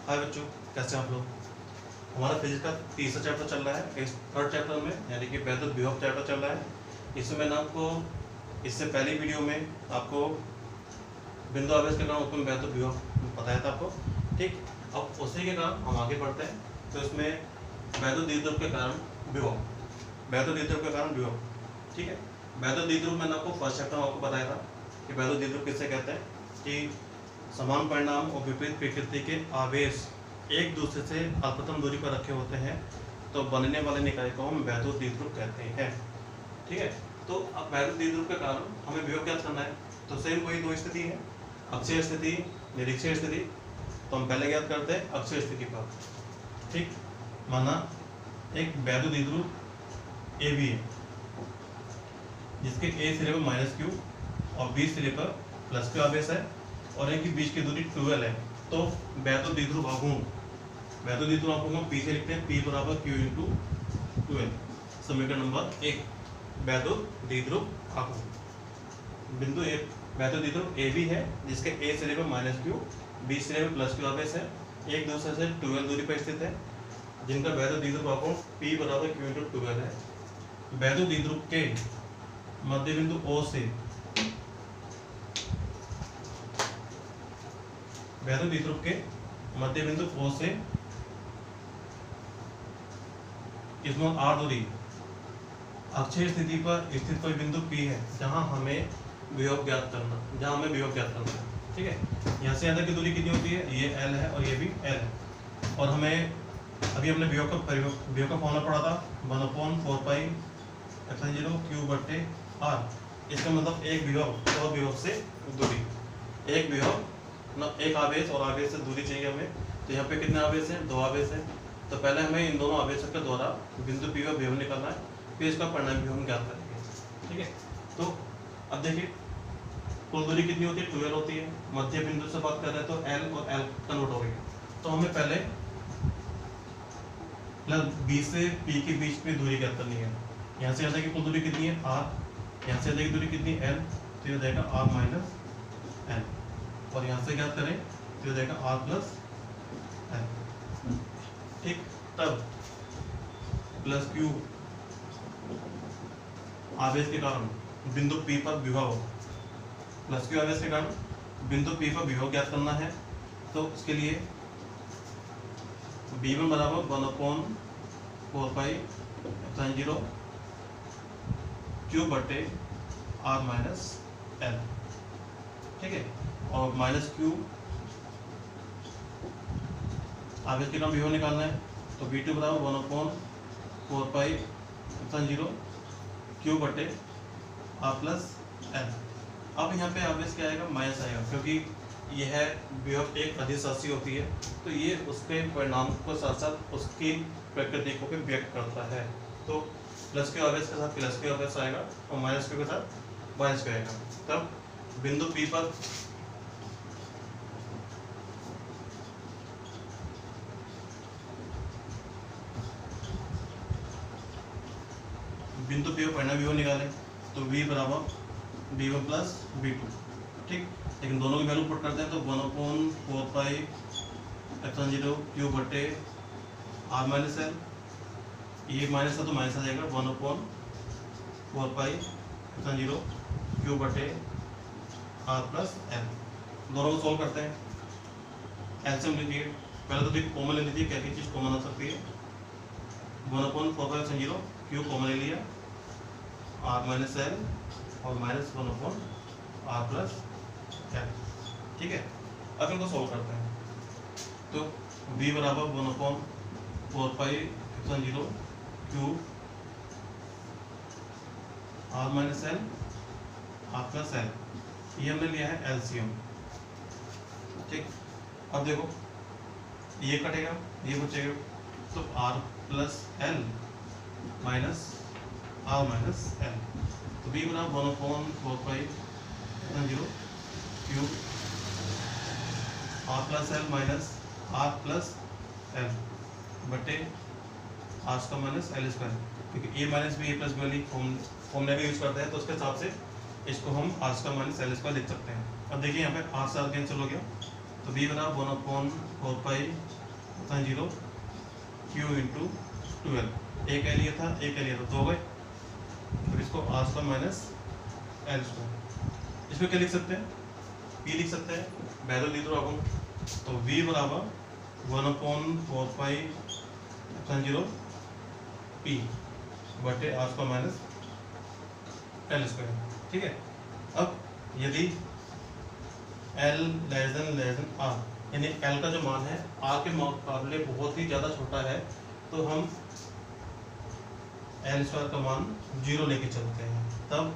हाय बच्चों, कैसे हैं आप लोग। हमारा फिजिक्स का तीसरा चैप्टर चल रहा है। इस थर्ड चैप्टर में यानी कि वैद्युत विभव चैप्टर चल रहा है। इसमें मैंने आपको इससे पहली वीडियो में आपको बिंदु आवेश के कारण उत्पन्न वैद्युत विभव बताया था आपको। ठीक, अब उसी के कारण हम आगे बढ़ते हैं। तो इसमें वैद्युत द्विध्रुव के कारण विभव, वैद्युत द्विध्रुव के कारण विभव। ठीक है, वैद्युत द्विध्रुव मैंने आपको फर्स्ट चैप्टर में आपको बताया था कि वैद्युत द्विध्रुव किससे कहते हैं कि समान परिणाम और विपरीत प्रकृति के आवेश एक दूसरे से अल्पतम दूरी पर रखे होते हैं तो बनने वाले निकाय को हम वैद्युत द्विध्रुव कहते हैं। ठीक है, तो अब वैद्युत द्विध्रुव के कारण हमें विभव ज्ञात करना है। तो सेम वही दो स्थिति है, अक्षीय स्थिति, निरीक्षीय स्थिति। तो हम पहले ज्ञात करते हैं अक्षीय स्थिति पर। ठीक, माना एक वैद्युत द्विध्रुव ए बी है जिसके ए सिरे पर माइनस क्यू और बी सिरे पर प्लस क्यू आवेश है और इनके बीच की दूरी 12 है। तो वैद्युत द्विध्रुव आघूर्ण, वैद्युत द्विध्रुव आघूर्ण हम पी से लिखते हैं, P बराबर Q इंटू 12। समीकरण नंबर 1 वैद्युत द्विध्रुव आघूर्ण। बिंदु ए वैद्युत द्विध्रुव ए बी है जिसके ए सिरे पर माइनस क्यू, बी सिरे पर प्लस क्यू आवेश है, एक दूसरे से 12 दूरी पर स्थित है, जिनका वैद्युत द्विध्रुव आघूर्ण P बराबर Q इंटू 12 है। वैद्युत द्विध्रुव के मध्य बिंदु O से वैद्युत द्विध्रुव के मध्य बिंदु O से इसमें r दूरी अक्षीय स्थिति पर स्थित कोई बिंदु P है जहां हमें विभव ज्ञात करना, है। ठीक है, यहाँ से अंदर की दूरी कितनी होती है, ये L है और ये भी L है। और हमें अभी हमने विभव का फॉर्मूला पढ़ा था 1/4 पाई एप्सिलॉन 0 Q बटे R। इसका मतलब एक विभव और विभव से दूरी, एक विभव ना एक आवेश और आवेश से दूरी चाहिए हमें। तो यहाँ पे कितने आवेश हैं, 2 आवेश हैं। तो पहले हमें इन दोनों आवेशों के द्वारा बिंदु P पर विभव निकालना है, फिर इसका परिणाम भी हम ज्ञात करेंगे। ठीक है, तो अब देखिए कुल दूरी कितनी होती है, 12 होती है। मध्य बिंदु से बात कर रहे हैं तो L और L कन्वर्ट हो गई। तो हमें पहले B से P के बीच में दूरी ज्ञात करनी है। यहाँ से यहाँ की कुल दूरी कितनी है, R। यहाँ से यहाँ की दूरी कितनी है, L। तो ये जाएगा R माइनस L। और यहाँ से ज्ञात करें तो जाएगा R प्लस L। ठीक, तब प्लस Q आवेश के कारण बिंदु P पर विभव, प्लस Q आवेश के कारण बिंदु P पर विभव ज्ञात करना है। तो उसके लिए B1 बराबर 1/4 पाई एप्सिलॉन 0 Q बटे R माइनस L। ठीक है, और माइनस Q आवेश के कारण विभव निकालना है। तो B2 बराबर 1/4 पाई एप्सिलॉन 0 Q बटे R प्लस L। अब यहाँ पे आवेश क्या आएगा, माइनस आएगा, क्योंकि यह विभव एक अदिश राशि होती है तो ये उसके परिणाम को साथ साथ उसकी प्रकृति को भी व्यक्त करता है। तो प्लस Q आवेश के साथ प्लस Q आवेश आएगा और माइनस Q के साथ माइनस Q आएगा। तब बिंदु P पर बिंदु P पर परिणाम विभव निकालें तो V बराबर B1 प्लस B2। ठीक, लेकिन दोनों की वैल्यू पुट करते हैं तो 1/4 पाई एप्सिलॉन 0 Q बटे R माइनस L। ये माइनस है तो माइनस आ जाएगा 1/4 पाई एप्सिलॉन 0 Q बटे R प्लस L। दोनों को सोल्व करते हैं। एलसीएम लीजिए, पहले तो देखिए कॉमन ले लीजिए, क्या क्या चीज़ कॉमन आ सकती है। 1/4 पाई एप्सिलॉन 0 Q कॉमन ले लिया, R माइनस L और माइनस 1/R प्लस L। ठीक है, अब इनको सोल्व करते हैं। तो V बराबर 1/4 pi epsilon 0 Q R minus L R plus L, ये हमने लिया है एलसीएम। ठीक, अब देखो ये कटेगा, ये बचेगा, तो R plus L minus R minus L। तो B बराबर 1/4 pi epsilon 0 Q R plus L minus R plus L बटे R का माइनस L स्क्वायर, क्योंकि A minus B A plus B वाली फॉर्मूला भी यूज करते हैं तो उसके हिसाब से इसको हम R का माइनस L स्क्वायर लिख सकते हैं। अब देखिए यहाँ पे R से R कैंसिल हो गया तो v बराबर 1/4π/0 q इंटू 12। एक एल ये था, एक एल ये था, दो गए। तो इसको r square minus L square, इसमें क्या लिख सकते हैं, p लिख सकते हैं, वैल्यू लिख दो आपको। तो v बराबर 1/4π/0 p बटे r square minus L square. ठीक है। अब यदि L लेस देन R, यानी L का जो मान है R के मुकाबले बहुत ही ज़्यादा छोटा है, तो हम L स्क्वायर का मान 0 लेके चलते हैं। तब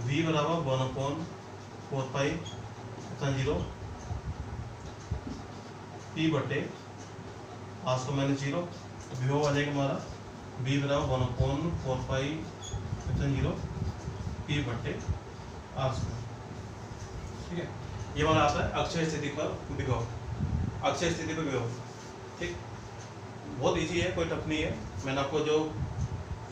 V बराबर 1/4π/0 P बटे R स्क्वायर माइनस 0। विभव आ जाएगा हमारा V बराबर 1/4π/0 P बटे R स्क्वायर। ठीक है, ये वाला आता है अक्षय स्थिति पर विभव, अक्षय स्थिति पर विभव। ठीक, बहुत इजी है, कोई टफ नहीं है। मैंने आपको जो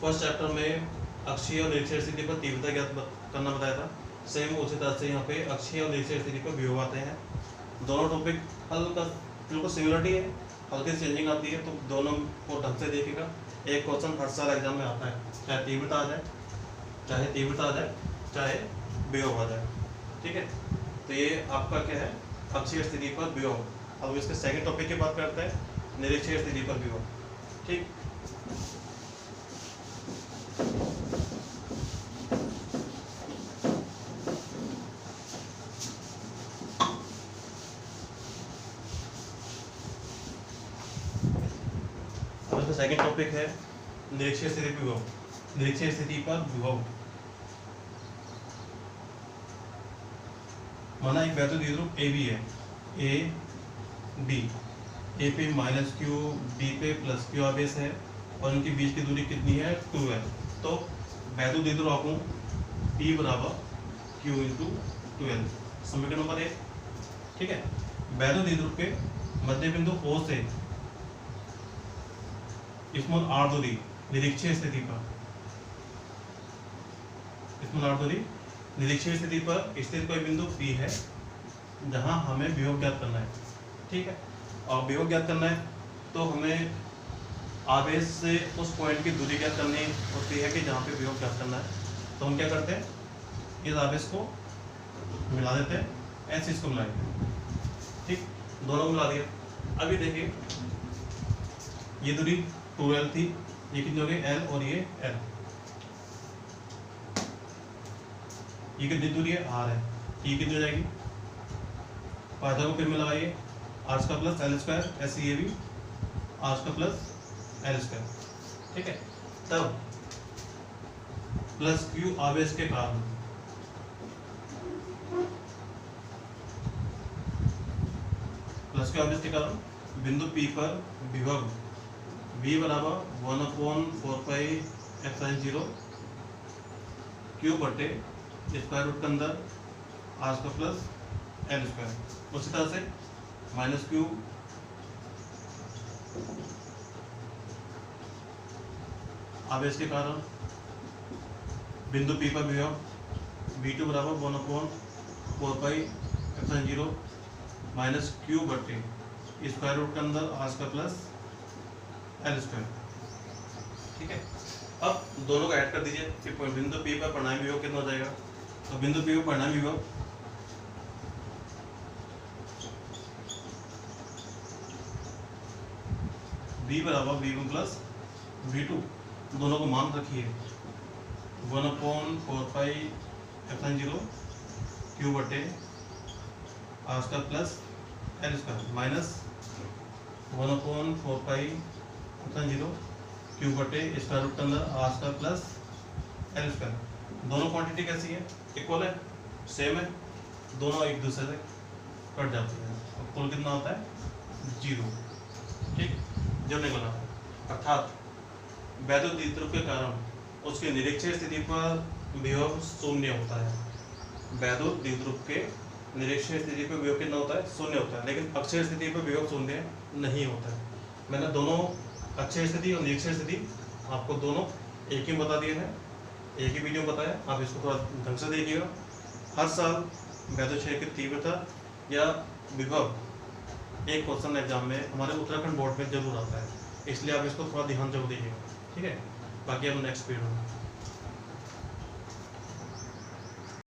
फर्स्ट चैप्टर में अक्षीय और निरीक्षण स्थिति पर तीव्रता ज्ञात करना बताया था, सेम उसी तरह से यहाँ पे अक्षीय और निरीक्षण स्थिति पर विभव आते हैं। दोनों टॉपिक हल्का बिल्कुल सिमिलरिटी है, हल्की चेंजिंग आती है, तो दोनों को ढंग से देखेगा। एक क्वेश्चन हर साल एग्जाम में आता है, चाहे तीव्रता आ जाए, चाहे विभव आ जाए। ठीक है, तो ये आपका क्या है, अक्षीय स्थिति पर विभव। अब इसके सेकंड टॉपिक की बात करते हैं, निरीक्षण स्थिति पर विभव। ठीक, अब इसका सेकंड टॉपिक है निरीक्षण स्थिति पर विभव, निरीक्षण स्थिति पर विभव। माना एक वैद्युत द्विध्रुव ए बी है, ए बी, ए पे माइनस क्यू, बी पे प्लस क्यू आवेश है, और इनके बीच की दूरी कितनी है, 2 है। तो वैद्युत द्विध्रुव आपको P बराबर Q इंटू 12, समीकरण नंबर 1। ठीक है, वैद्युत द्विध्रुव के मध्य बिंदु O से स्मॉल r दूरी निरीक्षण स्थिति पर, स्मॉल r दूरी निरीक्षण स्थिति पर स्थित कोई बिंदु P है जहां हमें विभव ज्ञात करना है। ठीक है, और विभव ज्ञात करना है तो हमें आवेश से उस पॉइंट की दूरी ज्ञात करनी होती है कि जहाँ पे विभव ज्ञात करना है। तो हम क्या करते हैं, इस आवेश को मिला देते हैं, ऐसे इसको मिला देते हैं। ठीक, दोनों को मिला दिया। अभी देखिए, ये दूरी 2L थी, ये कितनी हो गई L, और ये L, ये कितनी दूरी है, R है, ये कितनी हो जाएगी, फायदा को फिर में लगाइए, R square plus L square, ऐसे ये भी R square plus L square. ठीक है, तब प्लस Q आवेश के कारण, प्लस Q आवेश के कारण बिंदु P पर विभव V बराबर 1/4π/0 Q बटे स्क्वायर रूट के अंदर R square plus L square. उसी तरह से माइनस Q आवेश के कारण बिंदु P पर विभव V2 बराबर 1/4π/0 माइनस Q बटे स्क्वायर रूट के अंदर R square plus L square. ठीक है, अब दोनों को ऐड कर दीजिए, फिर बिंदु P पर परिणामी विभव कितना हो जाएगा। तो बिंदु P पर परिणामी विभव V बराबर V1 प्लस V2, दोनों को मान रखिए, 1/4π/0 Q बटे R square plus L square minus 1/4π/0 Q बटे स्क्वायर रूट के अंदर R square plus L square. दोनों क्वांटिटी कैसी है, इक्वल है, सेम है, दोनों एक दूसरे से कट जाती है। कुल कितना होता है, 0। ठीक, जो निकला, अर्थात वैद्युत द्विध्रुव के कारण उसके निरीक्षण स्थिति पर विभव शून्य होता है। वैद्युत द्विध्रुव के निरीक्षण स्थिति पर विभव कितना होता है, शून्य होता है, लेकिन अक्षय स्थिति पर विभव शून्य नहीं होता है। मैंने दोनों अक्षय स्थिति और निरीक्षण स्थिति आपको दोनों एक ही बता दिए हैं, एक ही वीडियो में बताया, आप इसको थोड़ा ढंग से देखिएगा। हर साल वैद्युत क्षेत्र की तीव्रता या विभव एक क्वेश्चन एग्जाम में हमारे उत्तराखंड बोर्ड में जरूर आता है, इसलिए आप इसको थोड़ा ध्यान जरूर दीजिएगा। ठीक है, बाकी हम नेक्स्ट वीडियो में